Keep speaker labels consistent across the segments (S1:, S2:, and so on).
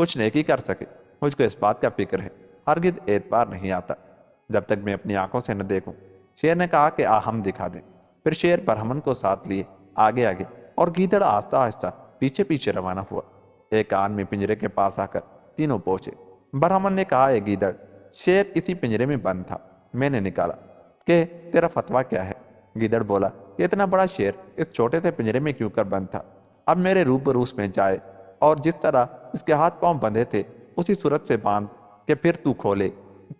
S1: کچھ نیکی کر سکے، مجھ کو اس بات کا فکر ہے، ہرگز اعتبار نہیں آتا جب تک میں اپنی آنکھوں سے نہ دیکھوں۔ شیر نے کہا کہ ہم دکھا دیں۔ پھر شیر برہمن کو ساتھ لیے آگے آگے اور گیدڑ آہستہ آہستہ پیچھے پیچھے روانہ ہوا۔ ایک آن میں پنجرے کے پاس آ کر تینوں پہنچے۔ برہمن نے کہا، اے گیدڑ، شیر اسی پنجرے میں بند تھا، میں نے نکالا، کہ تیرا فتویٰ کیا ہے؟ گیدڑ بولا کہ اتنا بڑا شیر اس چھوٹے سے پنجرے میں کیوں کر بند تھا؟ اب میرے روبروس میں جائے اور جس طرح اس کے ہاتھ پاؤں بندھے تھے اسی صورت سے باندھ کہ پھر تو کھولے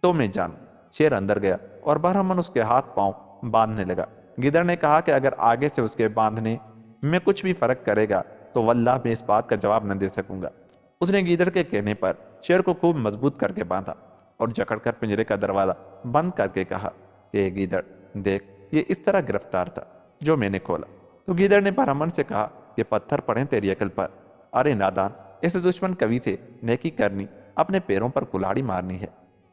S1: تو میں جانوں۔ شیر اندر گیا اور برہمن اس کے ہاتھ پاؤں باندھنے لگا۔ گیدڑ نے کہا کہ اگر آگے سے اس کے باندھنے میں کچھ بھی فرق کرے گا تو واللہ میں اس بات کا جواب نہ دے سکوں گا۔ اس نے گیدڑ کے کہنے پر شیر کو خوب مضبوط کر کے باندھا اور جکڑ کر پنجرے کا دروازہ بند کر کے کہا کہ اے گیدڑ، دیکھ، یہ اس طرح گرفتار تھا جو میں نے کھولا۔ تو گیدڑ نے برہمن سے کہا کہ پتھر پڑیں تیری عقل پر، ارے نادان، اس دشمن کبھی سے نیکی کرنی اپنے پیروں پر کلاڑی مارنی ہے۔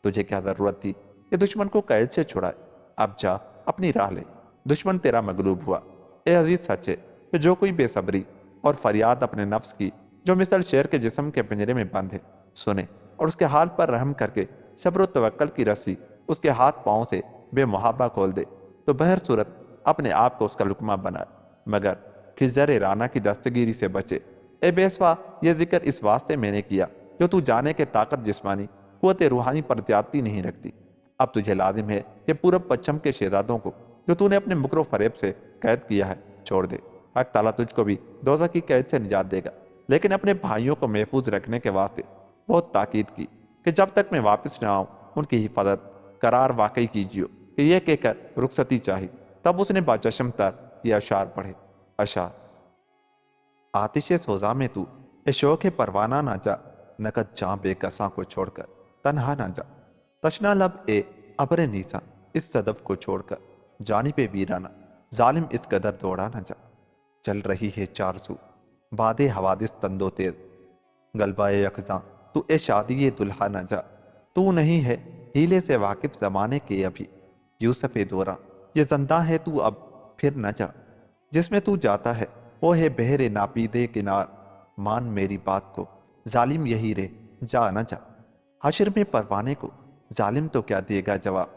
S1: تجھے کیا ضرورت تھی کہ دشمن کو قید سے چھڑائے؟ اب جا اپنی راہ لے، دشمن تیرا مغلوب ہوا۔ اے عزیز، سچ ہے کہ جو کوئی بے صبری اور فریاد اپنے نفس کی، جو مثل شیر کے جسم کے پنجرے میں بند ہے، سنے اور اس کے حال پر رحم کر کے صبر و توکل کی رسی اس کے ہاتھ پاؤں سے بے محابہ کھول دے، تو بہر صورت اپنے آپ کو اس کا لقمہ بنائے، مگر خزر رانا کی دستگیری سے بچے۔ اے بیسوا، یہ ذکر اس واسطے میں نے کیا جو تو جانے کہ طاقت جسمانی قوت روحانی پر زیادتی نہیں رکھتی۔ اب تجھے لازم ہے کہ پورب پچھم کے شہزادوں کو جو تو نے اپنے مکر و فریب سے قید کیا ہے چھوڑ دے۔ حق تعالیٰ تجھ کو بھی دوزخ کی قید سے نجات دے گا، لیکن اپنے بھائیوں کو محفوظ رکھنے کے واسطے بہت تاکید کی کہ جب تک میں واپس نہ آؤں ان کی حفاظت قرار واقعی کیجیو، کہ یہ کہہ کر رخصتی چاہی۔ تب اس نے باچشم تر یہ اشعار پڑھے۔ اشعار: آتش سوزاں میں تو اے شوق پروانہ نہ جا، نقد جاں بے کساں کو چھوڑ کر تنہا نہ جا۔ تشنا لب اے ابر نیساں اس صدف کو چھوڑ کر جانب ویرانہ ظالم اس قدر دوڑا نہ جا۔ چل رہی ہے چار سو باد حوادث تندو تیز، غلبہ یکزاں تو اے شادی دلہا نہ جا۔ تو نہیں ہے ہیلے سے واقف زمانے کے ابھی، یوسف دوراں یہ زنداں ہے تو اب پھر نہ جا۔ جس میں تو جاتا ہے وہ ہے بحر ناپیدے کنار، مان میری بات کو ظالم یہی رہ جا نہ جا۔ حشر میں پروانے کو ظالم تو کیا دے گا جواب،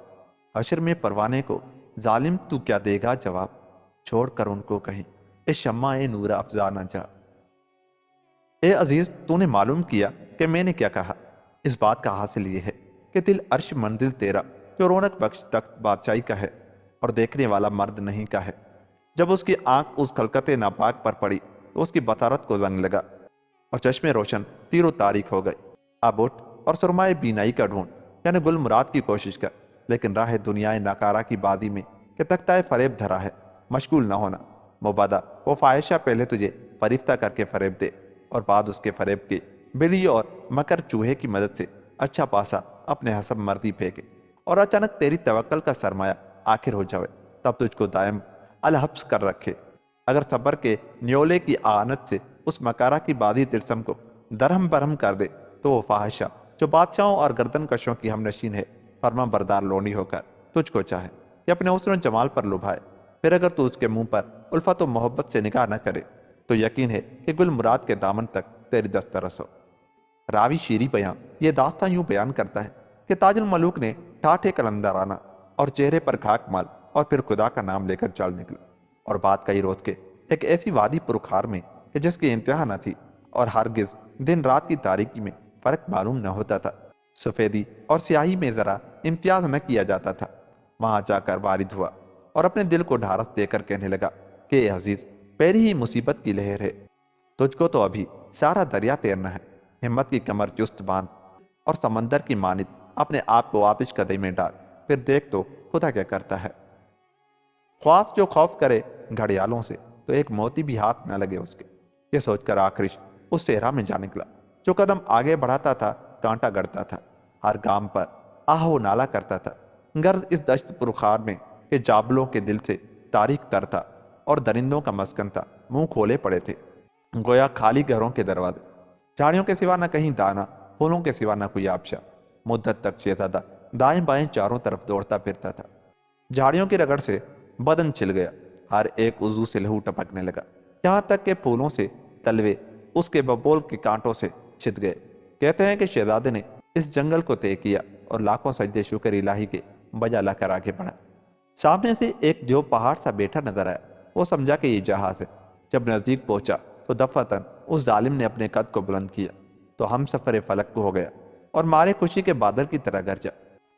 S1: حشر میں پروانے کو ظالم تو کیا دے گا جواب۔ چھوڑ کر ان کو کہیں اے شمع نور افزا نہ جا۔ اے عزیز، تو نے معلوم کیا کہ میں نے کیا کہا؟ اس بات کا حاصل یہ ہے کہ دل عرش منزل تیرا جو رونق بخش تخت بادشاہی کا ہے اور دیکھنے والا مرد نہیں کا ہے۔ جب اس کی آنکھ اس خلقت ناپاک پر پڑی تو اس کی بطارت کو زنگ لگا اور چشمے روشن تیر و تاریک ہو گئے۔ اب اٹھ اور سرمائے بینائی کا ڈھونڈ، یعنی گل مراد کی کوشش کر، لیکن راہ دنیا ناکارہ کی بادی میں کہ تختہ فریب دھرا ہے مشغول نہ ہونا۔ مبادہ وہ فاحشہ پہلے تجھے فریفتہ کر کے فریب دے اور بعد اس کے فریب کے بلی اور مکر چوہے کی مدد سے اچھا پاسا اپنے حسب مردی پھینکے اور اچانک تیری توکل کا سرمایہ آخر ہو جائے، تب تجھ کو دائم الحبس کر رکھے۔ اگر صبر کے نیولے کی آنت سے اس مکارہ کی بادی ترسم کو درہم برہم کر دے تو وہ فاحشہ جو بادشاہوں اور گردن کشوں کی ہم نشین ہے فرما بردار لونی ہو کر تجھ کو چاہے کہ اپنے حسن و جمال پر لبھائے، پھر اگر تو اس کے منہ پر الفت و محبت سے نگاہ نہ کرے تو یقین ہے کہ گل مراد کے دامن تک تیری دسترس ہو۔ راوی شیریں بیان یہ داستان یوں بیان کرتا ہے کہ تاج الملوک نے ٹھاٹھے قلندرانہ اور چہرے پر خاک مال اور پھر خدا کا نام لے کر چل نکلا، اور بات کئی روز کے ایک ایسی وادی پرخار میں کہ جس کی انتہا نہ تھی اور ہرگز دن رات کی تاریکی میں فرق معلوم نہ ہوتا تھا، سفیدی اور سیاہی میں ذرا امتیاز نہ کیا جاتا تھا۔ وہاں جا کر وارد ہوا اور اپنے دل کو ڈھارس دے کر کہنے لگا کہ اے عزیز، پہلی ہی مصیبت کی لہر ہے، تجھ کو تو ابھی سارا دریا تیرنا ہے۔ ہمت کی کمر چست باندھ اور سمندر کی مانند اپنے آپ کو آتش کدے میں ڈال، پھر دیکھ تو خدا کیا کرتا ہے۔ خواص جو خوف کرے گھڑیالوں سے تو ایک موتی بھی ہاتھ نہ لگے اس کے۔ یہ سوچ کر آخرش اس صحرا میں جا نکلا۔ جو قدم آگے بڑھاتا تھا کانٹا گڑتا تھا، ہر گام پر آہ و نالا کرتا تھا۔ غرض اس دشت پرخار میں کہ جابلوں کے دل سے تاریک تر تھا اور درندوں کا مسکن تھا، منہ کھولے پڑے تھے گویا خالی گھروں کے دروازے، جھاڑیوں کے سوا نہ کہیں دانا، پھولوں کے سوا نہ کوئی آبشا۔ مدت تک شہزادہ دائیں بائیں چاروں طرف دوڑتا پھرتا تھا۔ جھاڑیوں کی رگڑ سے بدن چل گیا، ہر ایک عضو سے لہو ٹپکنے لگا، یہاں تک کہ پھولوں سے تلوے اس کے ببول کے کانٹوں سے چھت گئے۔ کہتے ہیں کہ شہزادے نے اس جنگل کو طے کیا اور لاکھوں سجدے شکر الہی کے بجا لا کر آگے بڑھا۔ سامنے سے ایک جو پہاڑ سا بیٹھا نظر آیا، وہ سمجھا کہ یہ جہاز ہے۔ جب نزدیک پہنچا تو دفعتاً اس ظالم نے اپنے قد کو بلند کیا تو ہم سفر فلک کو ہو گیا اور مارے خوشی کے بادل کی طرح گرجا۔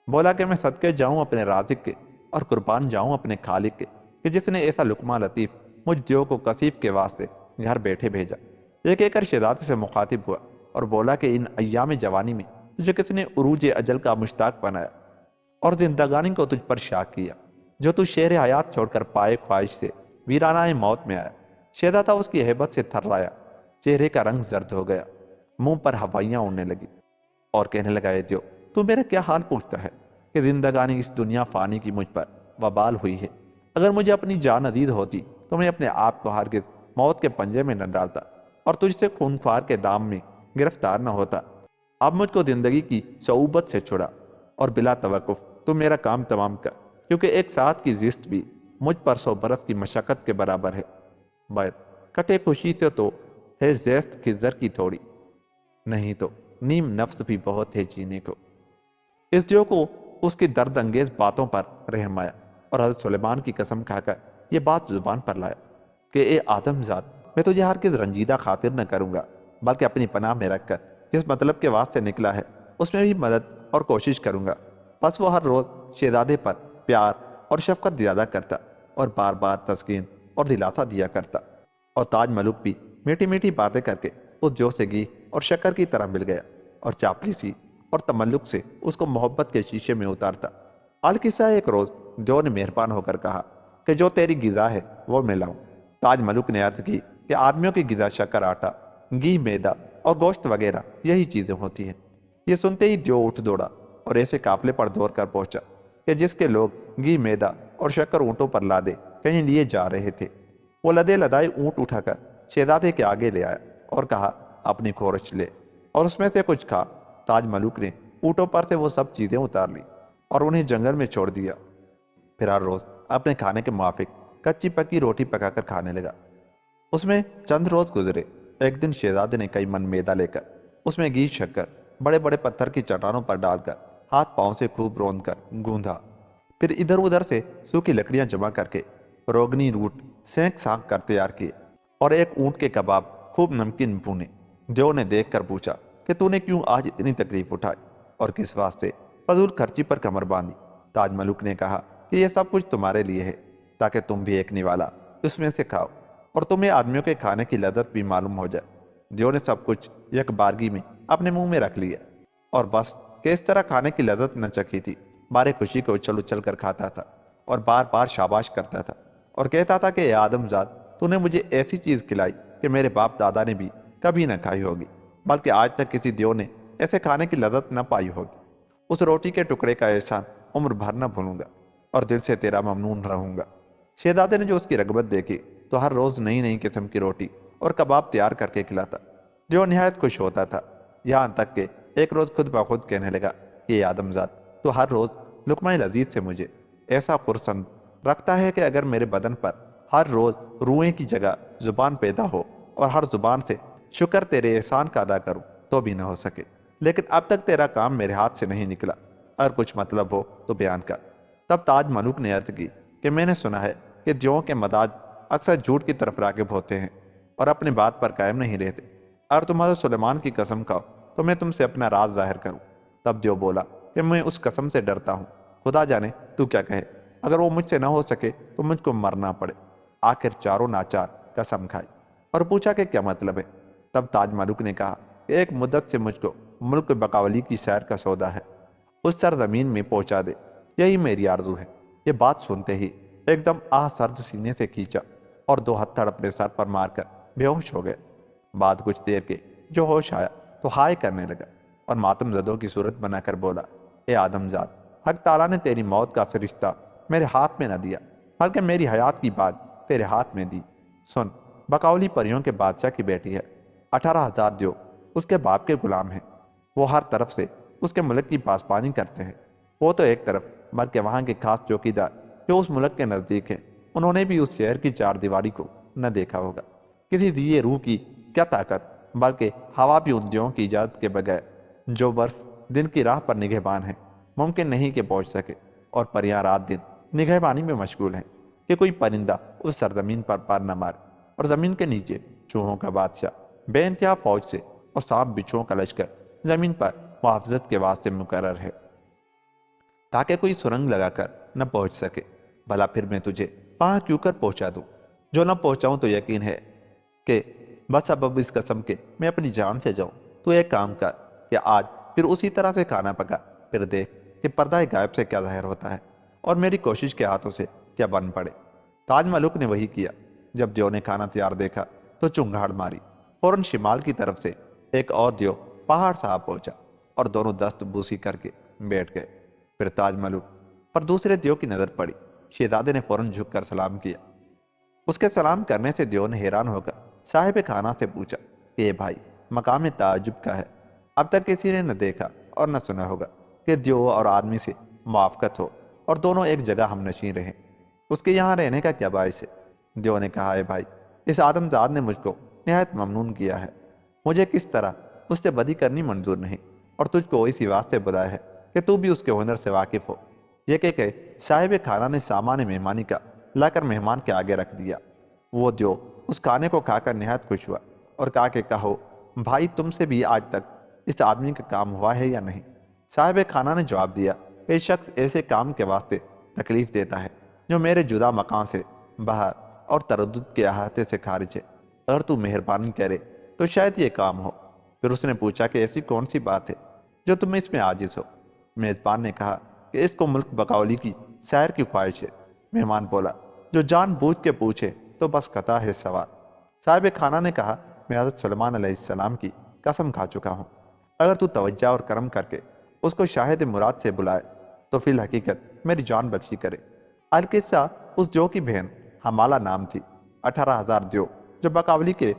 S1: بولا کہ میں صدقے جاؤں اپنے رازق کے اور قربان جاؤں اپنے خالق کے، کہ جس نے ایسا لقمہ لطیف مجھ دیو کو کسیف کے واسطے گھر بیٹھے بھیجا۔ یہ کہہ کر شہزادے سے مخاطب ہوا اور بولا کہ ان ایام جوانی میں تجھے کس نے عروج اجل کا مشتاق بنایا اور زندگانی کو تجھ پر شاک کیا، جو تو شہر حیات چھوڑ کر پائے خواہش سے ویرانہ موت میں آیا۔ شہزادہ اس کی ہیبت سے تھررایا، چہرے کا رنگ زرد ہو گیا، منہ پر ہوائیاں اڑنے لگی اور کہنے لگا، اے دیو تو میرا کیا حال پوچھتا ہے کہ زندگانی اس دنیا فانی کی مجھ پر وبال ہوئی ہے۔ اگر مجھے اپنی جان عزیز ہوتی تو میں اپنے آپ کو ہرگز موت کے پنجے میں نہ ڈالتا اور تجھ سے خونخوار کے دام میں گرفتار نہ ہوتا۔ اب مجھ کو زندگی کی صعوبت سے چھڑا اور بلا توقف تو میرا کام تمام کر، کیونکہ ایک ساتھ کی زیست بھی مجھ پر 100 برس کی مشقت کے برابر ہے۔ بیت کٹے خوشی سے تو ہے زیست خزر کی تھوڑی، نہیں تو نیم نفس بھی بہت ہے جینے کو۔ اس دیو کو اس کی درد انگیز باتوں پر رحم آیا اور حضرت سلیمان کی قسم کھا کر یہ بات زبان پر لایا کہ اے آدم ذات، میں تجھے ہرگز رنجیدہ خاطر نہ کروں گا، بلکہ اپنی پناہ میں رکھ کر جس مطلب کے واسطے نکلا ہے اس میں بھی مدد اور کوشش کروں گا۔ پس وہ ہر روز شہزادے پر پیار اور شفقت زیادہ کرتا اور بار بار تسکین اور دلاسا دیا کرتا، اور تاج ملک بھی میٹھی میٹھی باتیں کر کے اس جو سے گھی اور شکر کی طرح مل گیا اور چاپلوسی اور تملق سے اس کو محبت کے شیشے میں اتارتا۔ القصہ ایک روز جو نے مہربان ہو کر کہا کہ جو تیری غذا ہے وہ میں لاؤں۔ تاج ملک نے عرض کی کہ آدمیوں کی غذا شکر، آٹا، گھی، میدا اور گوشت وغیرہ یہی چیزیں ہوتی ہیں۔ یہ سنتے ہی جو اٹھ دوڑا اور ایسے قافلے پر دوڑ کر پہنچا کہ جس کے لوگ گھی، میدا اور شکر اونٹوں پر لادے کہیں لیے جا رہے تھے۔ وہ لدے لدائے اونٹ اٹھا کر شہزادے کے آگے لے آیا اور کہا، اپنی خورش لے اور اس میں سے کچھ کھا۔ تاج ملک نے اونٹوں پر سے وہ سب چیزیں اتار لی اور انہیں جنگل میں چھوڑ دیا۔ پھر ہر روز اپنے کھانے کے موافق کچی پکی روٹی پکا کر کھانے لگا۔ اس میں چند روز گزرے۔ ایک دن شہزادے نے کئی من میدا لے کر اس میں گھی، شکر بڑے بڑے پتھر کی چٹانوں پر ڈال کر ہاتھ پاؤں سے خوب روند کر گوندھا۔ پھر ادھر ادھر سے سوکھی لکڑیاں جمع کر کے روگنی روٹ سینک سانک کر تیار کیے اور ایک اونٹ کے کباب خوب نمکین بھونے۔ جو نے دیکھ کر پوچھا کہ تو نے کیوں آج اتنی تکلیف اٹھائی اور کس واسطے فضول خرچی پر کمر باندھی؟ تاج ملک نے کہا کہ یہ سب کچھ تمہارے لیے ہے تاکہ تم بھی ایک نوالا اس میں سے کھاؤ اور تمہیں آدمیوں کے کھانے کی لذت بھی معلوم ہو جائے۔ دیو نے سب کچھ یک بارگی میں اپنے منہ میں رکھ لیا اور بس کہ اس طرح کھانے کی لذت نہ چکھی تھی، بارے خوشی کو اچھل اچھل کر کھاتا تھا اور بار بار شاباش کرتا تھا اور کہتا تھا کہ اے آدم ذات، تو نے مجھے ایسی چیز کھلائی کہ میرے باپ دادا نے بھی کبھی نہ کھائی ہوگی، بلکہ آج تک کسی دیو نے ایسے کھانے کی لذت نہ پائی ہوگی۔ اس روٹی کے ٹکڑے کا احسان عمر بھر نہ بھولوں گا اور دل سے تیرا ممنون رہوں گا۔ شہزادے نے جو اس کی رغبت دیکھی تو ہر روز نئی نئی قسم کی روٹی اور کباب تیار کر کے کھلاتا، جو نہایت خوش ہوتا تھا، یہاں تک کہ ایک روز خود بخود کہنے لگا کہ یہ آدم ذات تو ہر روز لقمہ لذیذ سے مجھے ایسا پرسند رکھتا ہے کہ اگر میرے بدن پر ہر روز روئیں کی جگہ زبان پیدا ہو اور ہر زبان سے شکر تیرے احسان کا ادا کروں تو بھی نہ ہو سکے، لیکن اب تک تیرا کام میرے ہاتھ سے نہیں نکلا، اگر کچھ مطلب ہو تو بیان کر۔ تب تاج ملک نے عرض کی کہ میں نے سنا ہے کہ دیووں کے مزاج اکثر جھوٹ کی طرف راغب ہوتے ہیں اور اپنی بات پر قائم نہیں رہتے۔ اگر تم حضرت سلیمان کی قسم کھاؤ تو میں تم سے اپنا راز ظاہر کروں۔ تب دیو بولا کہ میں اس قسم سے ڈرتا ہوں، خدا جانے تو کیا کہے، اگر وہ مجھ سے نہ ہو سکے تو مجھ کو مرنا پڑے۔ آخر چاروں ناچار قسم کھائی اور پوچھا کہ کیا مطلب ہے۔ تب تاج ملک نے کہا کہ ایک مدت سے مجھ کو ملک بقاولی کی سیر کا سودا ہے، اس سرزمین میں پہنچا دے، یہی میری آرزو ہے۔ یہ بات سنتے ہی ایک دم آہ سرد سینے سے کھینچا اور دو ہتھڑ اپنے سر پر مار کر بے ہوش ہو گئے۔ بعد کچھ دیر کے جو ہوش آیا تو ہائے کرنے لگا اور ماتم زدوں کی صورت بنا کر بولا، اے آدم ذات، حق تعالیٰ نے تیری موت کا سرشتہ میرے ہاتھ میں نہ دیا، بلکہ میری حیات کی باغ تیرے ہاتھ میں دی۔ سن، بقاولی پریوں کے بادشاہ کی بیٹی ہے، 18,000 دیو اس کے باپ کے غلام ہیں، وہ ہر طرف سے اس کے ملک کی پاسبانی کرتے ہیں۔ وہ تو ایک طرف، بلکہ وہاں کے خاص چوکیدار جو اس ملک کے نزدیک ہیں، انہوں نے بھی اس شہر کی چار دیواری کو نہ دیکھا ہوگا۔ کسی دیے روح کی کیا طاقت بلکہ ہوا بھی ان دیوؤں کی اجازت کے بغیر جو برس دن کی راہ پر نگہبان ہیں ممکن نہیں کہ پہنچ سکے، اور پریاں رات دن نگہبانی میں مشغول ہیں کہ کوئی پرندہ اس سرزمین پر پر نہ مارے، اور زمین کے نیچے چوہوں کا بادشاہ بے انتہا فوج سے اور سانپ بچھوؤں کا لشکر زمین پر محافظت کے واسطے مقرر ہے، تاکہ کوئی سرنگ لگا کر نہ پہنچ سکے۔ بھلا پھر میں تجھے وہاں کیوں کر پہنچا دوں؟ جو نہ پہنچاؤں تو یقین ہے کہ بس اب اس قسم کے میں اپنی جان سے جاؤں۔ تو ایک کام کر کہ آج پھر اسی طرح سے کھانا پکا، پھر دیکھ کہ پردہ غائب سے کیا ظاہر ہوتا ہے اور میری کوشش کے ہاتھوں سے کیا بن پڑے۔ تاج ملک نے وہی کیا۔ جب دیو نے کھانا تیار دیکھا تو چنگھاڑ ماری، فوراً شمال کی طرف سے ایک اور دیو پہاڑ صاحب پہنچا اور دونوں دست بوسی کر کے بیٹھ گئے۔ پھر تاج ملک پر دوسرے دیو کی نظر پڑی۔ شہزادے نے فوراً جھک کر سلام کیا۔ اس کے سلام کرنے سے دیو نے حیران ہو کر صاحب خانہ سے پوچھا کہ اے بھائی، مقام تعجب کا ہے؟ اب تک کسی نے نہ دیکھا اور نہ سنا ہوگا کہ دیو اور آدمی سے موافقت ہو اور دونوں ایک جگہ ہم نشین رہیں۔ اس کے یہاں رہنے کا کیا باعث ہے؟ دیو نے کہا، اے بھائی، اس آدم زاد نے مجھ کو نہایت ممنون کیا ہے۔ مجھے کس طرح اس سے بدی کرنی منظور نہیں، اور تجھ کو اسی واسطے بلایا ہے کہ تو بھی اس کے ہنر سے واقف ہو۔ یہ کہ صاحب خانہ نے سامان مہمانی کا لا کر مہمان کے آگے رکھ دیا۔ وہ دیو اس کھانے کو کھا کر نہایت خوش ہوا اور کہا کہ کہو بھائی، تم سے بھی آج تک اس آدمی کا کام ہوا ہے یا نہیں؟ صاحب خانہ نے جواب دیا کہ یہ شخص ایسے کام کے واسطے تکلیف دیتا ہے جو میرے جدا مکان سے باہر اور تردد کے احاطے سے خارج ہے۔ اگر تو مہربانی کرے تو شاید یہ کام ہو۔ پھر اس نے پوچھا کہ ایسی کون سی بات ہے جو تم اس میں عاجز ہو؟ میزبان نے کہا کہ اس کو ملک بقولی کی سیر کی خواہش ہے۔ مہمان بولا، جو جان بوجھ کے پوچھے تو بس قطع ہے سوال۔ صاحب خانہ نے کہا، میں حضرت سلیمان علیہ السلام کی قسم کھا چکا ہوں، اگر تو توجہ اور کرم کر کے اس کو شاہد مراد سے بلائے تو فی الحقیقت میری جان بخشی کرے۔ القصہ، اس دیو کی بہن حمالہ نام تھی۔ 18,000 دیو جو بقاولی کے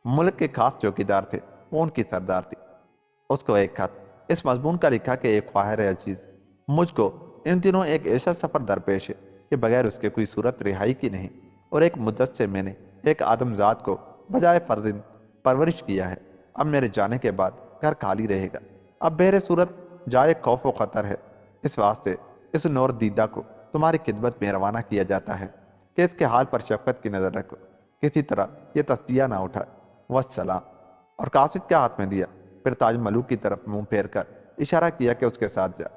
S1: ملک کے خاص چوکیدار تھے، وہ ان کی سردار تھی۔ اس کو ایک خط اس مضمون کا لکھا کہ ایک خواہر عزیز، مجھ کو ان دنوں ایک ایسا سفر درپیش ہے کہ بغیر اس کے کوئی صورت رہائی کی نہیں، اور ایک مدت سے میں نے ایک آدم ذات کو بجائے فرزند پرورش کیا ہے۔ اب میرے جانے کے بعد گھر خالی رہے گا۔ اب بہر صورت جائے خوف و خطر ہے۔ اس واسطے اس نور دیدہ کو تمہاری خدمت میں روانہ کیا جاتا ہے کہ اس کے حال پر شفقت کی نظر رکھو، کسی طرح یہ تصدیہ نہ اٹھائے۔ والسلام، اور قاصد کے ہاتھ میں دیا۔ پھر تاج ملوک کی طرف منہ پھیر کر اشارہ کیا کہ اس کے ساتھ جا۔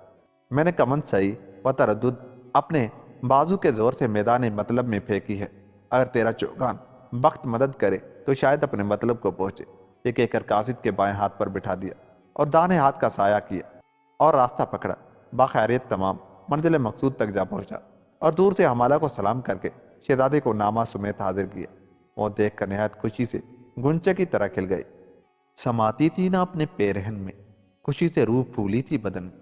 S1: میں نے کمند صحیح و تردد اپنے بازو کے زور سے میدان مطلب میں پھینکی ہے۔ اگر تیرا چوگان بخت مدد کرے تو شاید اپنے مطلب کو پہنچے۔ یہ کہہ کر قاصد کے بائیں ہاتھ پر بٹھا دیا اور دانے ہاتھ کا سایہ کیا اور راستہ پکڑا۔ باخیریت تمام منزل مقصود تک جا پہنچا اور دور سے حمالہ کو سلام کر کے شہزادے کو نامہ سمیت حاضر کیا۔ وہ دیکھ کر نہایت خوشی سے گنچے کی طرح کھل گئی۔ سماتی تھی نہ اپنے پیرہن میں، خوشی سے روح پھولی تھی بدن میں۔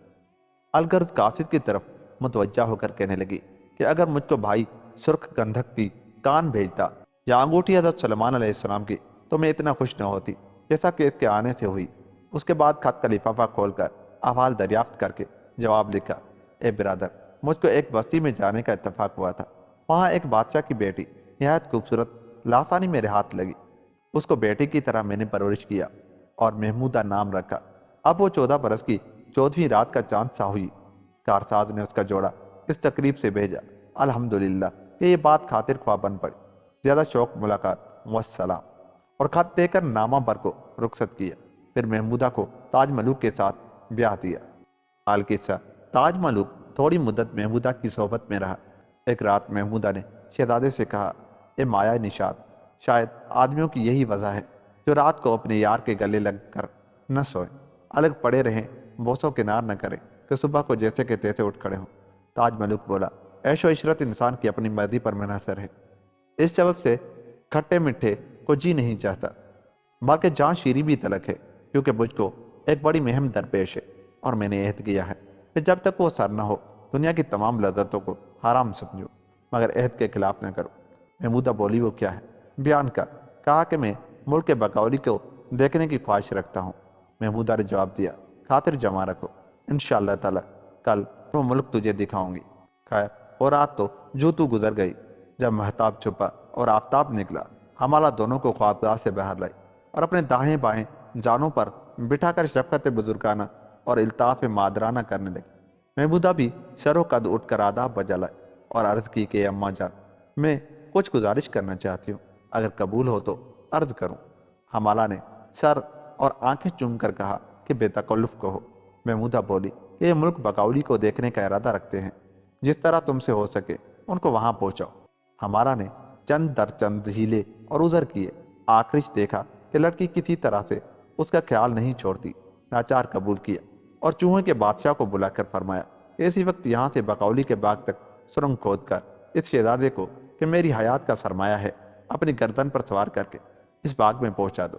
S1: الغرض قاصد کی طرف متوجہ ہو کر کہنے لگی کہ اگر مجھ کو بھائی سرخ گندھک کی کان بھیجتا یا انگوٹھی حضرت سلیمان علیہ السلام کی تو میں اتنا خوش نہ ہوتی جیسا کہ اس کے آنے سے ہوئی۔ اس کے بعد خط کا لفافہ کھول کر احوال دریافت کر کے جواب لکھا، اے برادر، مجھ کو ایک بستی میں جانے کا اتفاق ہوا تھا۔ وہاں ایک بادشاہ کی بیٹی نہایت خوبصورت لاسانی میرے ہاتھ لگی۔ اس کو بیٹی کی طرح میں نے پرورش کیا اور محمودہ نام رکھا۔ اب وہ 14 برس کی 14ویں رات کا چاند سا ہوئی۔ کارساز نے اس کا جوڑا اس تقریب سے بھیجا، الحمدللہ کہ یہ بات خاطر خواہ بن پڑی۔ زیادہ شوق ملاقات، والسلام، اور خط دے کر نامہ بر کو رخصت کیا۔ پھر محمودہ کو تاج ملوک کے ساتھ بیاہ دیا۔ القصہ، تاج ملوک تھوڑی مدت محمودہ کی صحبت میں رہا۔ ایک رات محمودہ نے شہزادے سے کہا، اے مایا نشاد، شاید آدمیوں کی یہی وجہ ہے جو رات کو اپنے یار کے گلے لگ کر نہ سوئیں، الگ پڑے رہیں، بوسو کنار نہ کریں کہ صبح کو جیسے کہ تیسے اٹھ کھڑے ہوں۔ تاج ملوک بولا، عیش و عشرت انسان کی اپنی مرضی پر منحصر ہے۔ اس سبب سے کھٹے میٹھے کو جی نہیں چاہتا، بلکہ جان شیریں بھی تلک ہے، کیونکہ مجھ کو ایک بڑی مہم درپیش ہے اور میں نے عہد کیا ہے کہ جب تک وہ سر نہ ہو دنیا کی تمام لذتوں کو حرام سمجھو، مگر عہد کے خلاف نہ کرو۔ محمودہ بولی، وہ کیا ہے؟ بیان کر۔ کہا کہ میں ملک بقولی کو دیکھنے کی خواہش رکھتا ہوں۔ محمودہ نے جواب دیا، خاطر جمع رکھو، انشاءاللہ تعالی کل وہ ملک تجھے دکھاؤں گی۔ خیر، وہ رات تو جو تو گزر گئی۔ جب مہتاب چھپا اور آفتاب نکلا، حمالہ دونوں کو خوابگاہ سے باہر لائی اور اپنے دائیں بائیں جانوں پر بٹھا کر شفقت بزرگانہ اور الطاف مادرانہ کرنے لگی۔ محمودہ بھی سر و قد اٹھ کر آداب بجا لائے اور عرض کی کہ اماں جان، میں کچھ گزارش کرنا چاہتی ہوں، اگر قبول ہو تو عرض کروں۔ حمالہ نے سر اور آنکھیں چوم کر کہا کہ بے تکلف کہو۔ محمودہ بولی کہ یہ ملک بقولی کو دیکھنے کا ارادہ رکھتے ہیں، جس طرح تم سے ہو سکے ان کو وہاں پہنچاؤ۔ ہمارا نے چند در چند ہیلے اور عذر کیے، آخرش دیکھا کہ لڑکی کسی طرح سے اس کا خیال نہیں چھوڑتی، ناچار قبول کیا اور چوہے کے بادشاہ کو بلا کر فرمایا کہ اسی وقت یہاں سے بقولی کے باغ تک سرنگ کھود کر اس شہزادے کو کہ میری حیات کا سرمایہ ہے اپنی گردن پر سوار کر کے اس باغ میں پہنچا دو،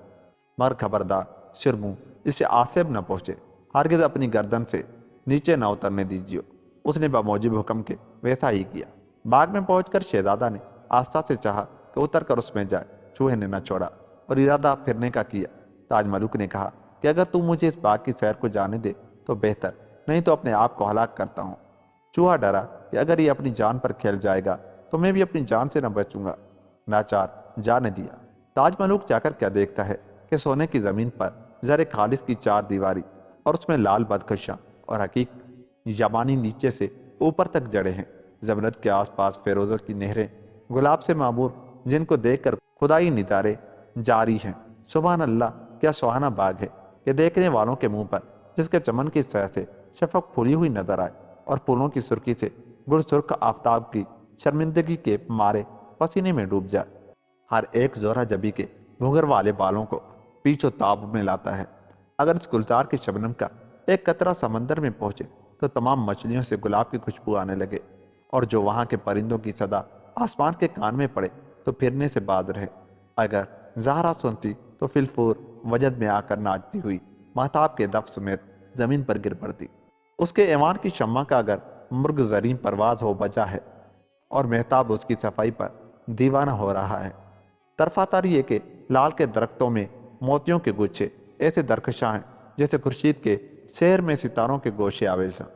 S1: مگر خبردار شرمو اسے آصب نہ پہنچے، ہرگز اپنی گردن سے نیچے نہ اترنے دیجیے۔ اس نے بموجب حکم کے ویسا ہی کیا۔ باغ میں پہنچ کر شہزادہ نے آستہ سے چاہا کہ اتر کر اس میں جائے، چوہے نے نہ چھوڑا اور ارادہ پھرنے کا کیا۔ تاج ملک نے کہا کہ اگر تم مجھے اس باغ کی سیر کو جانے دے تو بہتر، نہیں تو اپنے آپ کو ہلاک کرتا ہوں۔ چوہا ڈرا کہ اگر یہ اپنی جان پر کھیل جائے گا تو میں بھی اپنی جان سے نہ بچوں گا، ناچار جانے دیا۔ تاج ملک جا کر کیا دیکھتا ہے کہ سونے کی زمین پر زر خالص کی چار دیواری اور اس میں لال بدخشاں اور حقیق یابانی نیچے سے اوپر تک جڑے ہیں، زمرد کے آس پاس فیروزوں کی نہریں گلاب سے معمور، جن کو دیکھ کر خدائی نظارے جاری ہیں۔ سبحان اللہ، کیا سہانا باغ ہے کہ دیکھنے والوں کے منہ پر جس کے چمن کی سہ سے شفق پھولی ہوئی نظر آئے اور پھولوں کی سرخی سے گل سرخ آفتاب کی شرمندگی کے مارے پسینے میں ڈوب جائے۔ ہر ایک زورہ جبی کے گھنگر والے بالوں کو پیچ و تاب میں لاتا ہے۔ اگر اس گلزار کے شبنم کا ایک قطرہ سمندر میں پہنچے تو تمام مچھلیوں سے گلاب کی خوشبو آنے لگے، اور جو وہاں کے پرندوں کی صدا آسمان کے کان میں پڑے تو پھرنے سے باز رہے۔ اگر زہرا سنتی تو فلفور وجد میں آ کر ناچتی ہوئی مہتاب کے دف سمیت زمین پر گر پڑتی۔ اس کے ایوان کی شمع کا اگر مرغ زریں پرواز ہو بجا ہے اور مہتاب اس کی صفائی پر دیوانہ ہو رہا ہے۔ طرفہ تر یہ کہ لال کے درختوں میں موتیوں کے گچھے ایسے درخشاں ہیں جیسے خورشید کے شہر میں ستاروں کے گوشے آویزاں۔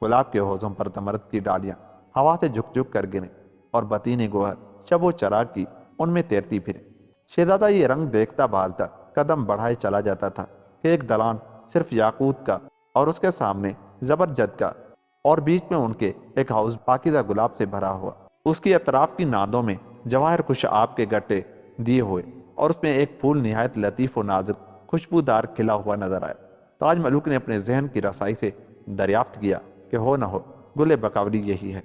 S1: گلاب کے حوضوں پر زمرد کی ڈالیاں ہوا سے جھک جھک کر گریں اور بتین گوہر شب و چراغ کی ان میں تیرتی پھریں۔ شہزادہ یہ رنگ دیکھتا بھالتا قدم بڑھائے چلا جاتا تھا کہ ایک دلان صرف یاقوت کا اور اس کے سامنے زبرجد کا اور بیچ میں ان کے ایک حوض پاکیزہ گلاب سے بھرا ہوا، اس کی اطراف کی نادوں میں جواہر خوش آب کے گٹے دیے ہوئے اور اس میں ایک پھول نہایت لطیف و نازک خوشبودار کھلا ہوا نظر آیا۔ تاج ملک نے اپنے ذہن کی رسائی سے دریافت کیا کہ ہو نہ ہو گل بقولی یہی ہے۔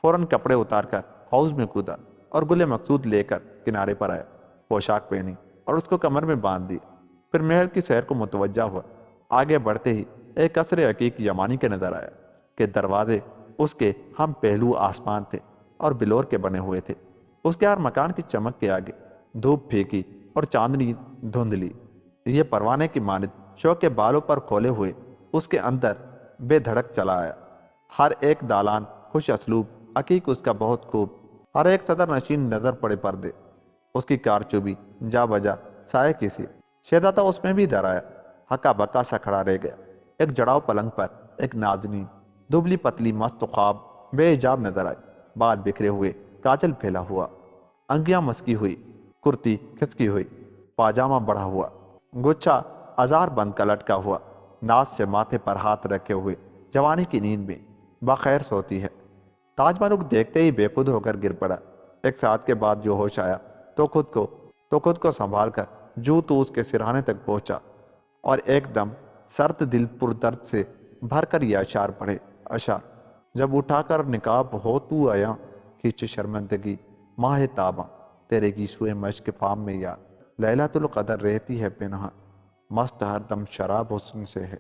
S1: فوراً کپڑے اتار کر حوض میں کودا اور گل مقصود لے کر کنارے پر آیا، پوشاک پہنی اور اس کو کمر میں باندھ دی، پھر محل کی سیر کو متوجہ ہوا۔ آگے بڑھتے ہی ایک قصر عقیق یمانی کے نظر آیا کہ دروازے اس کے ہم پہلو آسمان تھے اور بلور کے بنے ہوئے تھے۔ اس کے ہر مکان کی چمک کے آگے دھوپ پھینکی اور چاندنی دھندلی، یہ پروانے کی مانند شوق کے بالوں پر کھولے ہوئے اس کے اندر بے دھڑک چلا آیا۔ ہر ایک دالان خوش اسلوب، عقیق اس کا بہت خوب، ہر ایک صدر نشین نظر پڑے پردے، اس کی کارچوبی جا بجا سائے کسی۔ شہزادہ اس میں بھی ڈر آیا، ہکا بکا سا کھڑا رہ گیا۔ ایک جڑاؤ پلنگ پر ایک نازنین دبلی پتلی مست خواب بے حجاب نظر آئی، بال بکھرے ہوئے، کاجل پھیلا ہوا، انگیاں مسکی ہوئی، کرتی کھسکی ہوئی، پاجامہ بڑھا ہوا، گچھا ہزار بند کا لٹکا ہوا، ناز سے ماتھے پر ہاتھ رکھے ہوئے جوانی کی نیند میں بخیر سوتی ہے۔ تاج ملک دیکھتے ہی بے خود ہو کر گر پڑا۔ ایک ساتھ کے بعد جو ہوش آیا تو خود کو سنبھال کر جو تو اس کے سرہانے تک پہنچا اور ایک دم سرد دل پر درد سے بھر کر یہ اشعار پڑھے۔ اشعار: جب اٹھا کر نقاب ہو تو آیا، کھینچ شرمندگی ماہ تاباں، تیرے گیسوئے مشک فام میں یار، لیلۃ القدر رہتی ہے پنہاں، مست ہر دم شراب حسن سے ہے،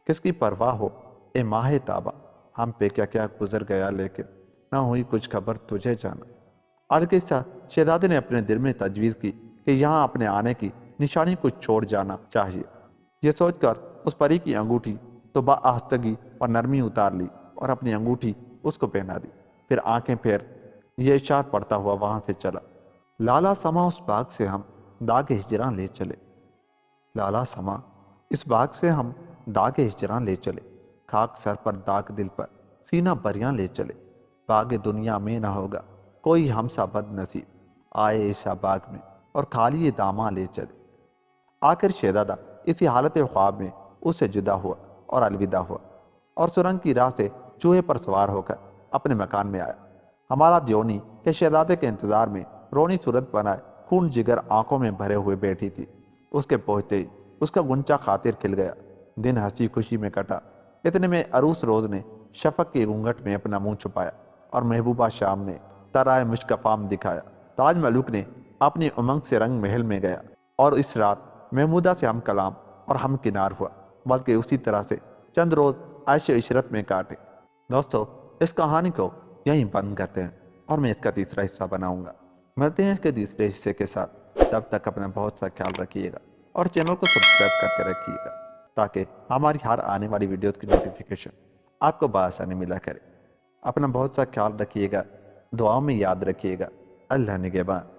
S1: کس کی پرواہ ہو اے ماہ تاباں، ہم پہ کیا کیا گزر گیا لیکن نہ ہوئی کچھ خبر تجھے جانا۔ القصہ شہزادے نے اپنے دل میں تجویز کی کہ یہاں اپنے آنے کی نشانی کو چھوڑ جانا چاہیے۔ یہ سوچ کر اس پری کی انگوٹھی تو بآہستگی اور نرمی اتار لی اور اپنی انگوٹھی اس کو پہنا دی، پھر آنکھیں پھیر یہ اشعار پڑھتا ہوا وہاں سے چلا۔ لالا سما اس باغ سے ہم داغ ہجراں لے چلے، لالا سما اس باغ سے ہم داغ ہجراں لے چلے، خاک سر پر داغ دل پر سینہ بریاں لے چلے، باغ دنیا میں نہ ہوگا کوئی ہم سا بد نصیب، آئے ایسا باغ میں اور خالی داماں لے چلے۔ آخر شہزادہ اسی حالت خواب میں اس سے جدا ہوا اور الوداع ہوا، اور سرنگ کی راہ سے چوہے پر سوار ہو کر اپنے مکان میں آیا۔ ہمارا دیونی کے شہزادے کے انتظار میں رونی صورت بنائے خون جگر آنکھوں میں بھرے ہوئے بیٹھی تھی۔ اس کے پہنچتے ہی اس کا غنچہ خاطر کھل گیا، دن ہنسی خوشی میں کٹا۔ اتنے میں عروس روز نے شفق کے گھونگھٹ میں اپنا منہ چھپایا اور محبوبہ شام نے طرائے مشک فام دکھایا۔ تاج ملک نے اپنی امنگ سے رنگ محل میں گیا اور اس رات محمودہ سے ہم کلام اور ہم کنار ہوا، بلکہ اسی طرح سے چند روز عیش و عشرت میں کاٹے۔ دوستو، اس کہانی کو یہیں بند کرتے ہیں اور میں اس کا تیسرا حصہ بناؤں گا۔ ملتے ہیں اس کے تیسرے حصے کے ساتھ، تب تک اپنا بہت سا خیال رکھیے گا اور چینل کو سبسکرائب کر کے رکھیے گا تاکہ ہماری ہر آنے والی ویڈیوز کی نوٹیفیکیشن آپ کو بآسانی ملا کرے۔ اپنا بہت سا خیال رکھیے گا، دعاؤں میں یاد رکھیے گا۔ اللہ نگہبان۔